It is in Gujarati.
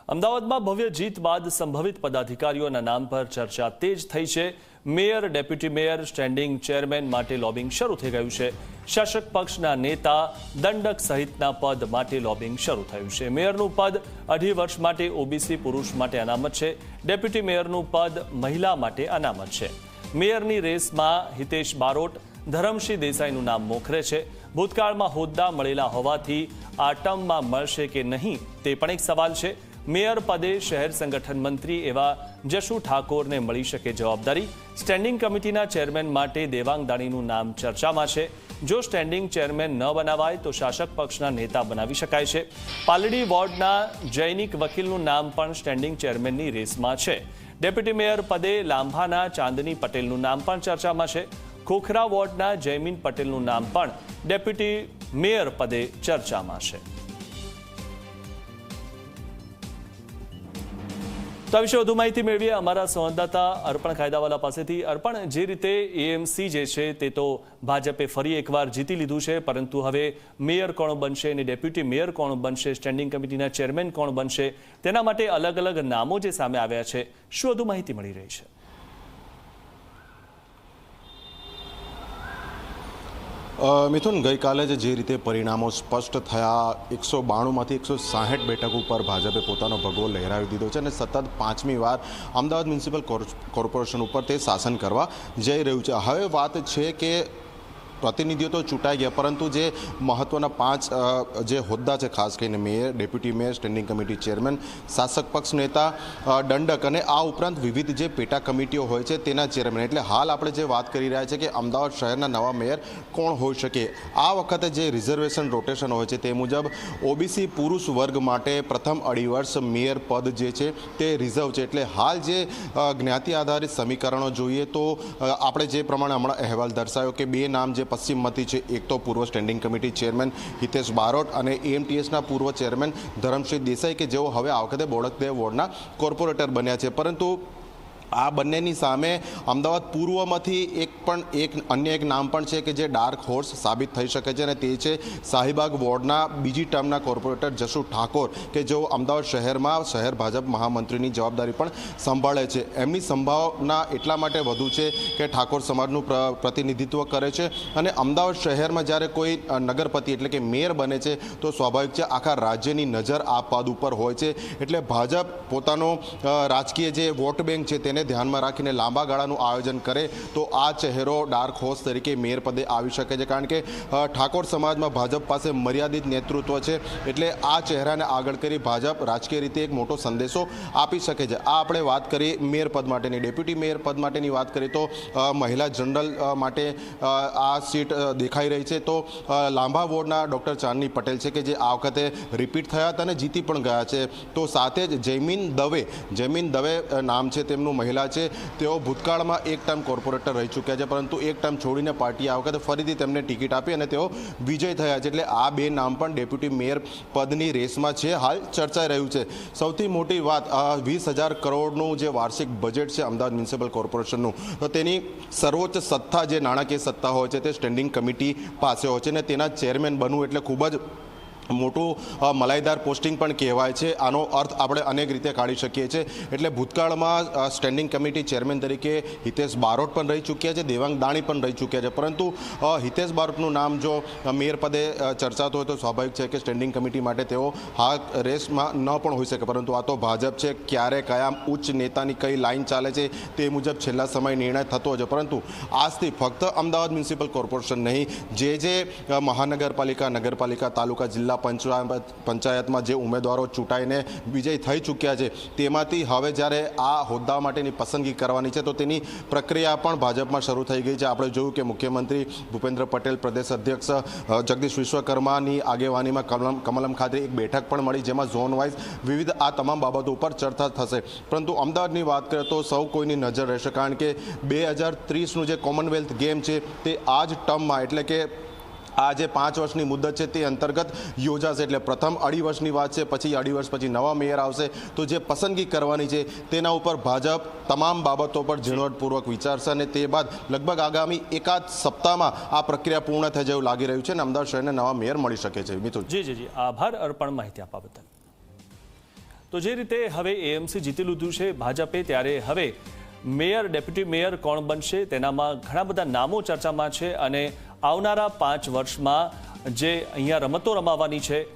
અમદાવાદમાં ભવ્ય જીત બાદ સંભવિત પદાધિકારીઓના નામ પર ચર્ચા તેજ થઈ છે। Mayor, deputy mayor, standing chairman માટે લોબિંગ શરૂ થઈ ગયું છે। શાસક પક્ષના નેતા, દંડક સહિતના પદ માટે લોબિંગ શરૂ થયું છે। મેયરનું પદ 2.5 વર્ષ માટે ઓબીસી પુરુષ માટે અનામત છે। ડેપ્યુટી મેયરનું પદ મહિલા માટે અનામત છે। મેયરની રેસમાં હિતેશ બારોટ, ધરમસિંહ દેસાઈનું નામ મોખરે છે। ભૂતકાળમાં હોદ્દા મળેલા હોવાથી આ ટર્મમાં મળશે કે નહીં તે પણ એક સવાલ છે। મેયર પદે શહેર સંગઠન મંત્રી એવા જશુ ઠાકોરને મળી શકે જવાબદારી। સ્ટેન્ડિંગ કમિટીના ચેરમેન માટે દેવાંગ દાણીનું નામ ચર્ચામાં છે। જો સ્ટેન્ડિંગ ચેરમેન ન બનાવાય તો શાસક પક્ષના નેતા બનાવી શકાય છે। પાલડી વોર્ડના જૈનિક વકીલનું નામ પણ સ્ટેન્ડિંગ ચેરમેનની રેસમાં છે। ડેપ્યુટી મેયર પદે લાંભાના ચાંદની પટેલનું નામ પણ ચર્ચામાં છે। ખોખરા વોર્ડના જયમીન પટેલનું નામ પણ ડેપ્યુટી મેયર પદે ચર્ચામાં છે। તો આ વિશે વધુ માહિતી મેળવીએ અમારા સંવાદદાતા અર્પણ કાયદાવાલા પાસેથી। અર્પણ, જે રીતે એએમસી જે છે તે તો ભાજપે ફરી એકવાર જીતી લીધું છે, પરંતુ હવે મેયર કોણ બનશે અને ડેપ્યુટી મેયર કોણ બનશે, સ્ટેન્ડિંગ કમિટીના ચેરમેન કોણ બનશે, તેના માટે અલગ અલગ નામો જે સામે આવ્યા છે, શું વધુ માહિતી મળી રહી છે? મિથુન, ગઈકાલે જે રીતે પરિણામો સ્પષ્ટ થયા, 192માંથી 160 બેઠક ઉપર ભાજપે પોતાનો ભગવો લહેરાવી દીધો છે અને સતત 5મી વાર અમદાવાદ મ્યુનિસિપલ કોર્પોરેશન ઉપર તે શાસન કરવા જઈ રહ્યું છે। હવે વાત છે કે પ્રતિનિધિઓ તો ચૂંટાઈ ગયા, પરંતુ જે મહત્વના 5 જે હોદ્દા છે, ખાસ કરીને mayor, deputy mayor, standing committee chairman, શાસક પક્ષ નેતા, દંડક અને આ ઉપરાંત વિવિધ જે પેટા કમિટીઓ હોય છે તેના ચેરમેન, એટલે હાલ આપણે જે વાત કરી રહ્યા છે કે અમદાવાદ શહેરના નવા મેયર કોણ હોઈ શકે। આ વખતે જે રિઝર્વેશન રોટેશન હોય છે તે મુજબ ઓબીસી પુરુષ વર્ગ માટે પ્રથમ 2.5 વર્ષ મેયર પદ જે છે તે રિઝર્વ છે। એટલે હાલ જે જ્ઞાતિ આધારિત સમીકરણો જોઈએ તો આપણે જે પ્રમાણે હમણાં અહેવાલ દર્શાવ્યો કે 2 નામ જે પશ્ચિમમાંથી છે, એક તો પૂર્વ standing committee chairman Hitesh Barot અને એએમટીએસના પૂર્વ ચેરમેન ધરમસિંહ દેસાઈ કે જેઓ હવે આ વખતે બોડકદેવ વોર્ડના કોર્પોરેટર બન્યા છે। પરંતુ આ બંનેની સામે અમદાવાદ પૂર્વમાંથી અન્ય એક નામ પણ છે કે જે ડાર્ક હોર્સ સાબિત થઈ શકે છે અને તે છે શાહીબાગ વોર્ડના બીજી ટર્મના કોર્પોરેટર જશુ ઠાકોર કે જેઓ અમદાવાદ શહેરમાં શહેર ભાજપ મહામંત્રીની જવાબદારી પણ સંભાળે છે। એમની સંભાવના એટલા માટે વધુ છે કે ઠાકોર સમાજનું પ્રતિનિધિત્વ કરે છે અને અમદાવાદ શહેરમાં જ્યારે કોઈ નગરપતિ એટલે કે મેયર બને છે તો સ્વાભાવિક છે આખા રાજ્યની નજર આ પદ ઉપર હોય છે। એટલે ભાજપ પોતાનો રાજકીય જે વોટ બેંક છે તેને ધ્યાનમાં રાખીને લાંબા ગાળાનું આયોજન કરે તો આ ચહેરો ડાર્ક હોર્સ તરીકે મેયર પદે આવી શકે છે, કારણ કે ઠાકોર સમાજમાં ભાજપ પાસે મર્યાદિત નેતૃત્વ છે। એટલે આ ચહેરાને આગળ કરી ભાજપ રાજકીય રીતે એક મોટો સંદેશો આપી શકે છે। આ આપણે વાત કરી મેયર પદ માટેની। ડેપ્યુટી મેયર પદ માટેની વાત કરીએ તો મહિલા જનરલ માટે આ સીટ દેખાઈ રહી છે। તો લાંબા વોર્ડના ડૉક્ટર ચાંદની પટેલ છે કે જે આ વખતે રિપીટ થયા હતા અને જીતી પણ ગયા છે। તો સાથે જ જયમીન દવે નામ છે તેમનું, મહિલા છે, તેઓ ભૂતકાળમાં એક ટર્મ કોર્પોરેટર રહી ચૂક્યા છે, પરંતુ એક ટર્મ છોડીને પાર્ટીએ આ વખતે ફરીથી તેમને ટિકિટ આપી અને તેઓ વિજય થયા છે। એટલે આ 2 નામ પણ ડેપ્યુટી મેયર પદની રેસમાં છે, હાલ ચર્ચાઈ રહ્યું છે। સૌથી મોટી વાત, 20,000 કરોડનું જે વાર્ષિક બજેટ છે અમદાવાદ મ્યુનિસિપલ કોર્પોરેશનનું, તો તેની સર્વોચ્ચ સત્તા જે નાણાકીય સત્તા હોય છે તે સ્ટેન્ડિંગ કમિટી પાસે હોય છે અને તેના ચેરમેન બનવું એટલે ખૂબ જ મોટું મલાઈદાર પોસ્ટિંગ પણ કહેવાય છે। આનો અર્થ આપણે અનેક રીતે કાઢી શકીએ છીએ। એટલે ભૂતકાળમાં સ્ટેન્ડિંગ કમિટી ચેરમેન તરીકે હિતેશ બારોટ પણ રહી ચૂક્યા છે, દેવાંગ દાણી પણ રહી ચૂક્યા છે, પરંતુ હિતેશ બારોટનું નામ જો મેયર પદે ચર્ચાતું હોય તો સ્વાભાવિક છે કે સ્ટેન્ડિંગ કમિટી માટે તેઓ હાલ રેસમાં ન પણ હોઈ શકે, પરંતુ આ તો ભાજપ છે, ક્યારે કયા ઉચ્ચ નેતાની કઈ લાઈન ચાલે છે તે મુજબ છેલ્લા સમય નિર્ણય થતો છે। પરંતુ આજથી ફક્ત અમદાવાદ મ્યુનિસિપલ કોર્પોરેશન નહીં, જે મહાનગરપાલિકા, નગરપાલિકા, તાલુકા, જિલ્લા પંચાયતમાં જે ઉમેદવારો ચૂંટાઈને વિજય થઈ ચૂક્યા છે તેમાંથી હવે જ્યારે આ હોદ્દા માટેની પસંદગી કરવાની છે તો તેની પ્રક્રિયા પણ ભાજપમાં શરૂ થઈ ગઈ છે। આપણે જોયું કે મુખ્યમંત્રી ભૂપેન્દ્ર પટેલ, પ્રદેશ અધ્યક્ષ જગદીશ વિશ્વકર્માની આગેવાનીમાં કમલમ ખાતે એક બેઠક પણ મળી, જેમાં ઝોન વાઇઝ વિવિધ આ તમામ બાબતો ઉપર ચર્ચા થશે। પરંતુ અમદાવાદની વાત કરીએ તો સૌ કોઈની નજર રહેશે, કારણ કે 2030નું જે કોમનવેલ્થ ગેમ છે તે આ જ ટર્મમાં એટલે કે આ જે 5 વર્ષની મુદત છે તે અંતર્ગત યોજાશે। એટલે પ્રથમ 2.5 વર્ષની વાત છે, પછી 2.5 વર્ષ પછી નવા મેયર આવશે, તો જે પસંદગી કરવાની છે તેના ઉપર ભાજપ તમામ બાબતો પર ઝીણવટપૂર્વક વિચારશે અને તે બાદ લગભગ આગામી એકાદ સપ્તાહમાં આ પ્રક્રિયા પૂર્ણ થઈ જેવું લાગી રહ્યું છે અને અમદાવાદ શહેરને નવા મેયર મળી શકે છે। મિથુન, જી આભાર અર્પણ, માહિતી આપવા બદલ। તો જે રીતે હવે એએમસી જીતી લીધું છે ભાજપે, ત્યારે હવે મેયર, ડેપ્યુટી મેયર કોણ બનશે તેનામાં ઘણા બધા નામો ચર્ચામાં છે અને આવનારા 5 વર્ષમાં જે અહીંયા રમતો રમાવાની છે